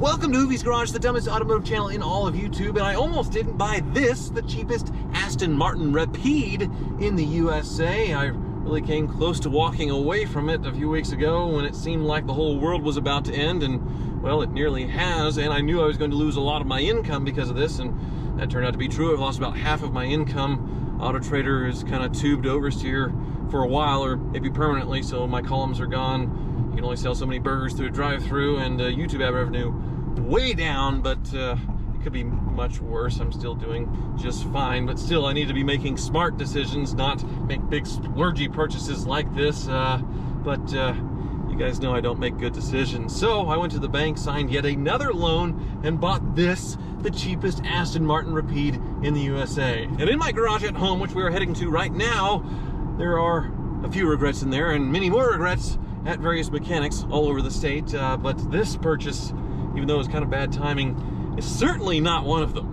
Welcome to Hoovies Garage, the dumbest automotive channel in all of YouTube, and I almost didn't buy this, the cheapest Aston Martin Rapide in the USA. I really came close to walking away from it a few weeks ago when it seemed like the whole world was about to end, and well, it nearly has, and I knew I was going to lose a lot of my income because of this, and that turned out to be true. I've lost about half of my income. Auto Trader is kind of tubed oversteer for a while, or maybe permanently, so my columns are gone. You can only sell so many burgers through a drive-through, and YouTube ad revenue way down, but it could be much worse. I'm still doing just fine, but still I need to be making smart decisions, not make big splurgy purchases like this, but you guys know I don't make good decisions. So I went to the bank, signed yet another loan, and bought this, the cheapest Aston Martin Rapide in the USA. And in my garage at home, which we are heading to right now, there are a few regrets in there and many more regrets at various mechanics all over the state, but this purchase, even though it's kind of bad timing, is certainly not one of them.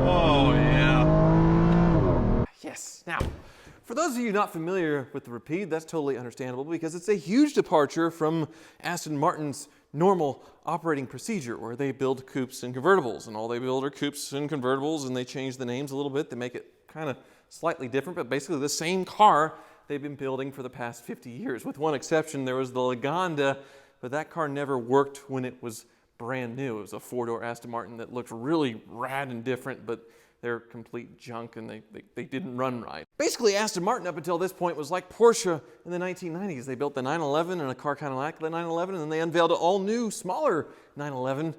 Oh yeah. Yes. Now, for those of you not familiar with the Rapide, that's totally understandable because it's a huge departure from Aston Martin's normal operating procedure where they build coupes and convertibles, and all they build are coupes and convertibles, and they change the names a little bit. They make it kind of slightly different, but basically the same car they've been building for the past 50 years. With one exception, there was the Legenda, but that car never worked when it was brand new. It was a four-door Aston Martin that looked really rad and different, but they're complete junk and they didn't run right. Basically, Aston Martin up until this point was like Porsche in the 1990s. They built the 911 and a car kind of like the 911, and then they unveiled an all-new, smaller 911,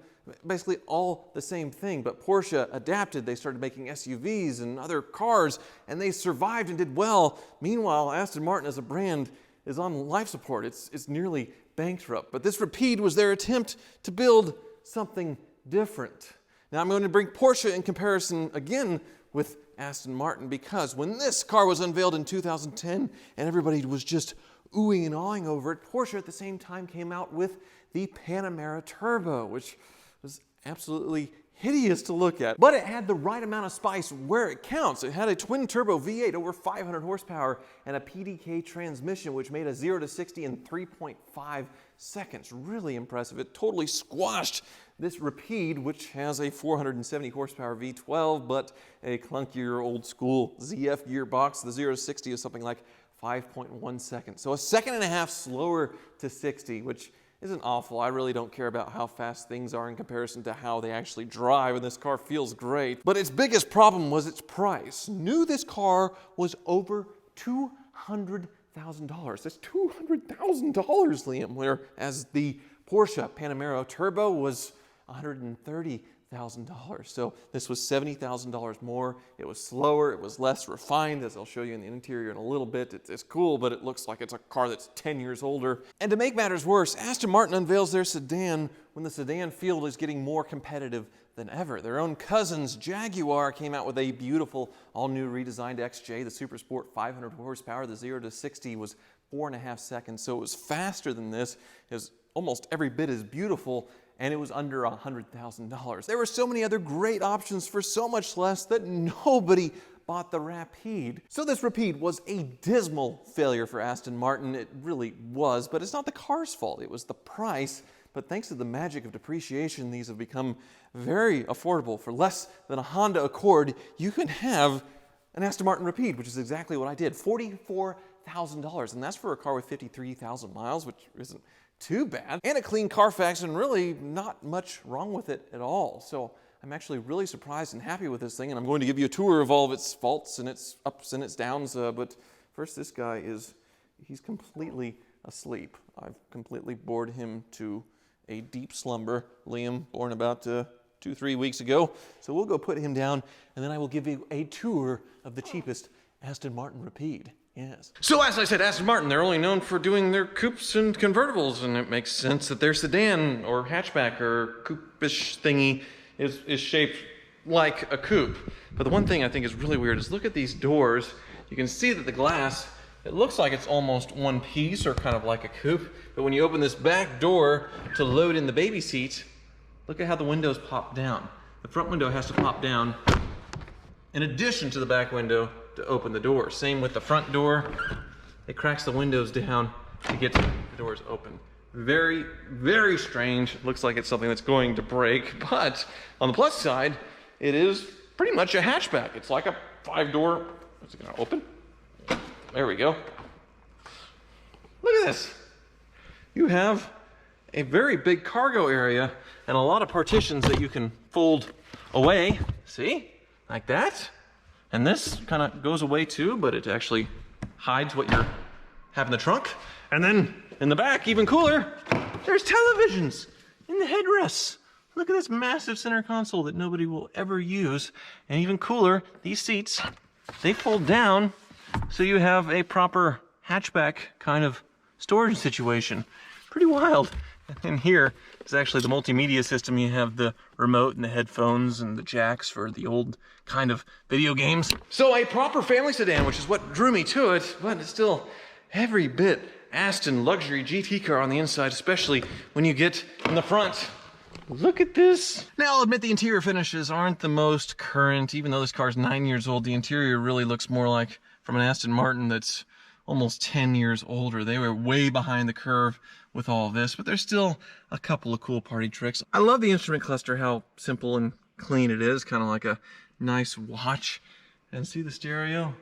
basically all the same thing, but Porsche adapted. They started making SUVs and other cars, and they survived and did well. Meanwhile, Aston Martin as a brand is on life support. It's nearly bankrupt. But this Rapide was their attempt to build something different. Now I'm going to bring Porsche in comparison again with Aston Martin, because when this car was unveiled in 2010 and everybody was just oohing and awing over it, Porsche at the same time came out with the Panamera Turbo, which was absolutely hideous to look at, but it had the right amount of spice where it counts. It had a twin turbo V8 over 500 horsepower and a PDK transmission, which made a 0 to 60 in 3.5 seconds. Really impressive. It totally squashed this Rapide, which has a 470 horsepower V12, but a clunkier old school ZF gearbox. The 0 to 60 is something like 5.1 seconds. So a second and a half slower to 60, which isn't awful. I really don't care about how fast things are in comparison to how they actually drive, and this car feels great. But its biggest problem was its price. New this car was over $200,000. That's $200,000, Liam, whereas the Porsche Panamera Turbo was $130,000. So this was $70,000 more. It was slower, it was less refined, as I'll show you in the interior in a little bit. It's cool, but it looks like it's a car that's 10 years older. And to make matters worse, Aston Martin unveils their sedan when the sedan field is getting more competitive than ever. Their own cousins, Jaguar, came out with a beautiful, all-new redesigned XJ, the Super Sport 500 horsepower. The 0 to 60 was 4.5 seconds, so it was faster than this. It was almost every bit as beautiful, and it was under $100,000. There were so many other great options for so much less that nobody bought the Rapide. So this Rapide was a dismal failure for Aston Martin. It really was, but it's not the car's fault. It was the price. But thanks to the magic of depreciation, these have become very affordable. For less than a Honda Accord, you can have an Aston Martin Rapide, which is exactly what I did. $44,000, and that's for a car with 53,000 miles, which isn't too bad, and a clean Carfax, and really not much wrong with it at all. So I'm actually really surprised and happy with this thing, and I'm going to give you a tour of all of its faults and its ups and its downs, but first, this guy he's completely asleep. I've completely bored him to a deep slumber. Liam, born about 2-3 weeks ago, so we'll go put him down, and then I will give you a tour of the cheapest Aston Martin Rapide. Yes. So as I said, Aston Martin, they're only known for doing their coupes and convertibles, and it makes sense that their sedan or hatchback or coupe-ish thingy is shaped like a coupe. But the one thing I think is really weird is look at these doors. You can see that the glass, it looks like it's almost one piece or kind of like a coupe, but when you open this back door to load in the baby seat, look at how the windows pop down. The front window has to pop down in addition to the back window to open the door. Same with the front door. It cracks the windows down to get the doors open. Very, very strange. Looks like it's something that's going to break, but on the plus side, it is pretty much a hatchback. It's like a 5-door. Is it gonna open? There we go. Look at this. You have a very big cargo area and a lot of partitions that you can fold away. See? Like that. And this kind of goes away too, but it actually hides what you have in the trunk. And then in the back, even cooler, there's televisions in the headrests. Look at this massive center console that nobody will ever use. And even cooler, these seats, they fold down so you have a proper hatchback kind of storage situation. Pretty wild. And here is actually the multimedia system. You have the remote and the headphones and the jacks for the old kind of video games. So a proper family sedan, which is what drew me to it, but it's still every bit Aston luxury GT car on the inside, especially when you get in the front. Look at this. Now, I'll admit the interior finishes aren't the most current. Even though this car's 9 years old, the interior really looks more like from an Aston Martin that's almost 10 years older. They were way behind the curve with all of this, but there's still a couple of cool party tricks. I love the instrument cluster, how simple and clean it is, kind of like a nice watch. And see the stereo?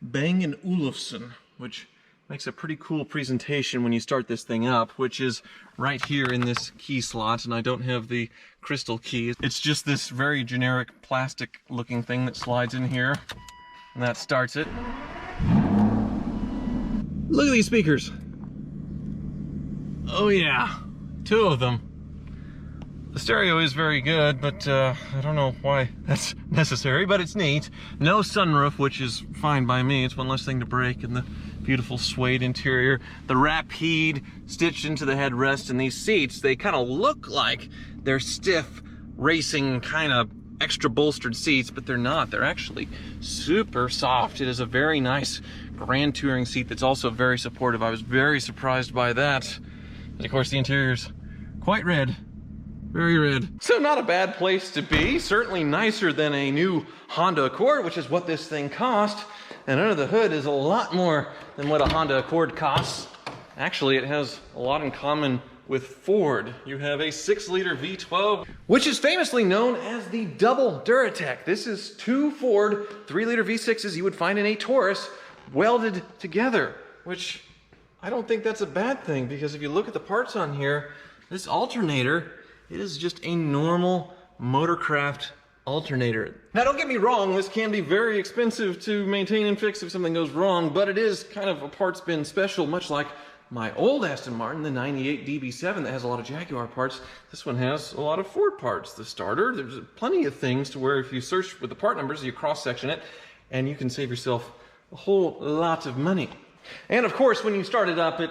Bang & Olufsen, which makes a pretty cool presentation when you start this thing up, which is right here in this key slot, and I don't have the crystal key. It's just this very generic plastic looking thing that slides in here, and that starts it. Look at these speakers. Oh yeah, 2 of them. The stereo is very good, but I don't know why that's necessary, but it's neat. No sunroof, which is fine by me. It's one less thing to break in the beautiful suede interior. The Rapide stitched into the headrest, and these seats, they kind of look like they're stiff, racing, kind of extra bolstered seats, but they're not. They're actually super soft. It is a very nice grand touring seat that's also very supportive. I was very surprised by that. And of course, the interior's quite red. Very red. So not a bad place to be. Certainly nicer than a new Honda Accord, which is what this thing cost. And under the hood is a lot more than what a Honda Accord costs. Actually, it has a lot in common with Ford. You have a 6-liter V12, which is famously known as the double Duratec. This is 2 Ford 3-liter V6s you would find in a Taurus welded together, which I don't think that's a bad thing, because if you look at the parts on here, this alternator, it is just a normal Motorcraft alternator. Now don't get me wrong, this can be very expensive to maintain and fix if something goes wrong, but it is kind of a parts bin special, much like my old Aston Martin, the 98 DB7 that has a lot of Jaguar parts. This one has a lot of Ford parts. The starter, there's plenty of things to where if you search with the part numbers, you cross-section it, and you can save yourself a whole lot of money. And of course, when you start it up, it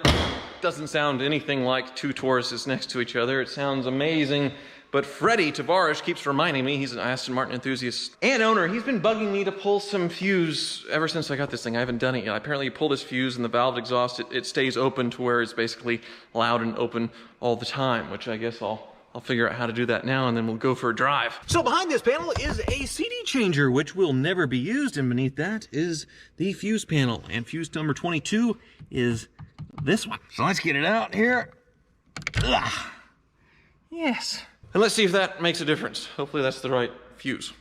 doesn't sound anything like 2 Tauruses next to each other. It sounds amazing. But Freddie Tavares keeps reminding me, he's an Aston Martin enthusiast and owner, he's been bugging me to pull some fuse ever since I got this thing. I haven't done it yet. Apparently you pull this fuse and the valve exhaust, it stays open to where it's basically loud and open all the time, which I guess I'll figure out how to do that now, and then we'll go for a drive. So behind this panel is a CD changer, which will never be used, and beneath that is the fuse panel. And fuse number 22 is this one. So let's get it out here. Ugh. Yes. And let's see if that makes a difference. Hopefully that's the right fuse.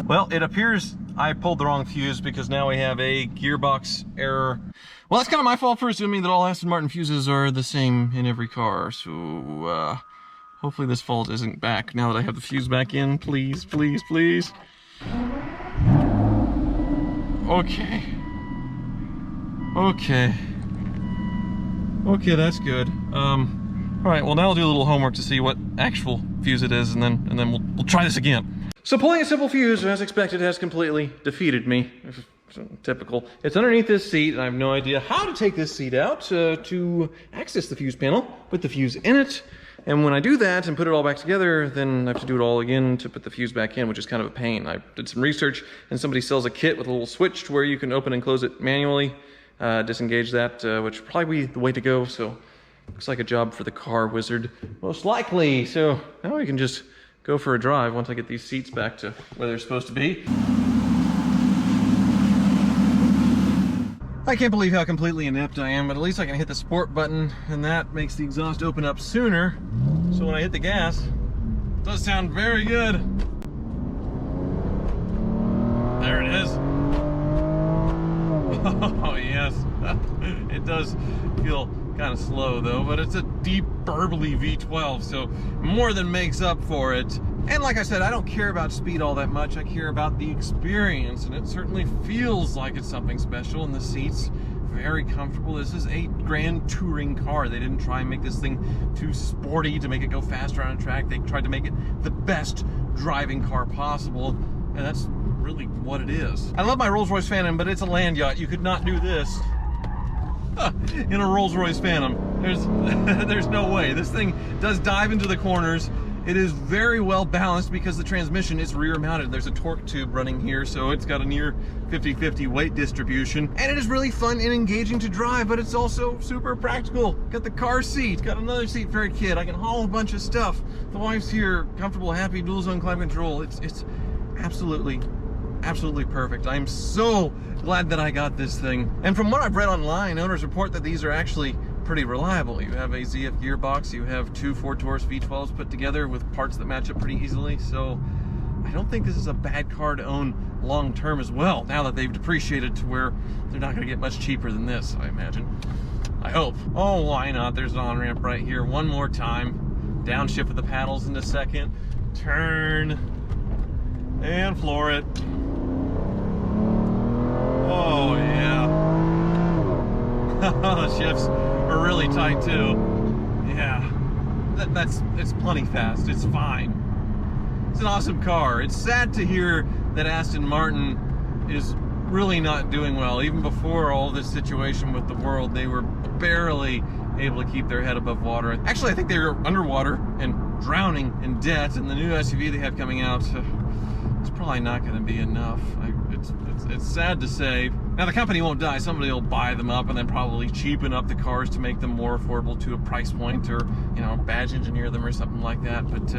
Well, it appears I pulled the wrong fuse because now we have a gearbox error. Well, that's kind of my fault for assuming that all Aston Martin fuses are the same in every car. So, hopefully this fault isn't back now that I have the fuse back in. Please, please, please. Okay. Okay. Okay, that's good. Alright, well now I'll do a little homework to see what actual fuse it is, and then we'll try this again. So pulling a simple fuse, as expected, has completely defeated me. Typical. It's underneath this seat, and I have no idea how to take this seat out to access the fuse panel with the fuse in it. And when I do that and put it all back together, then I have to do it all again to put the fuse back in, which is kind of a pain. I did some research, and somebody sells a kit with a little switch to where you can open and close it manually, disengage that, which would probably be the way to go. So looks like a job for the car wizard, most likely. So now we can just go for a drive once I get these seats back to where they're supposed to be. I can't believe how completely inept I am, but at least I can hit the sport button, and that makes the exhaust open up sooner. So when I hit the gas, it does sound very good. There it is. Oh, yes. It does feel kind of slow though, but it's a deep burbly V12, so more than makes up for it. And like I said, I don't care about speed all that much. I care about the experience, and it certainly feels like it's something special. And the seats, very comfortable. This is a grand touring car. They didn't try and make this thing too sporty to make it go faster on a track. They tried to make it the best driving car possible, and that's really what it is. I love my Rolls-Royce Phantom, but it's a land yacht. You could not do this in a Rolls-Royce Phantom. There's no way. This thing does dive into the corners. It is very well balanced because the transmission is rear mounted. There's a torque tube running here, so it's got a near 50-50 weight distribution. And it is really fun and engaging to drive, but it's also super practical. Got the car seat, got another seat for a kid. I can haul a bunch of stuff. The wife's here, comfortable, happy, dual zone climate control. It's absolutely perfect. I'm so glad that I got this thing. And from what I've read online, owners report that these are actually pretty reliable. You have a ZF gearbox, you have two 4-Taurus V12s put together with parts that match up pretty easily, so I don't think this is a bad car to own long term as well, now that they've depreciated to where they're not going to get much cheaper than this, I imagine. I hope. Oh, why not? There's an on-ramp right here. One more time. Downshift with the paddles in a second. Turn. And floor it. Oh, yeah. The shifts are really tight too. Yeah, it's plenty fast. It's fine. It's an awesome car. It's sad to hear that Aston Martin is really not doing well. Even before all this situation with the world, they were barely able to keep their head above water. Actually, I think they were underwater and drowning in debt, and the new SUV they have coming out, it's probably not going to be enough. It's sad to say. Now the company won't die. Somebody will buy them up and then probably cheapen up the cars to make them more affordable to a price point, or, you know, badge engineer them or something like that. But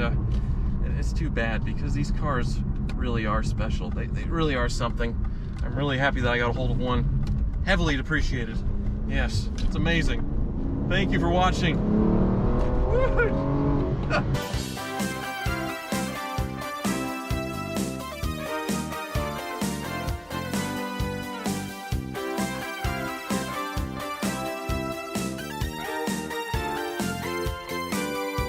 it's too bad because these cars really are special. They really are something. I'm really happy that I got a hold of one. Heavily depreciated. Yes, it's amazing. Thank you for watching. Woo!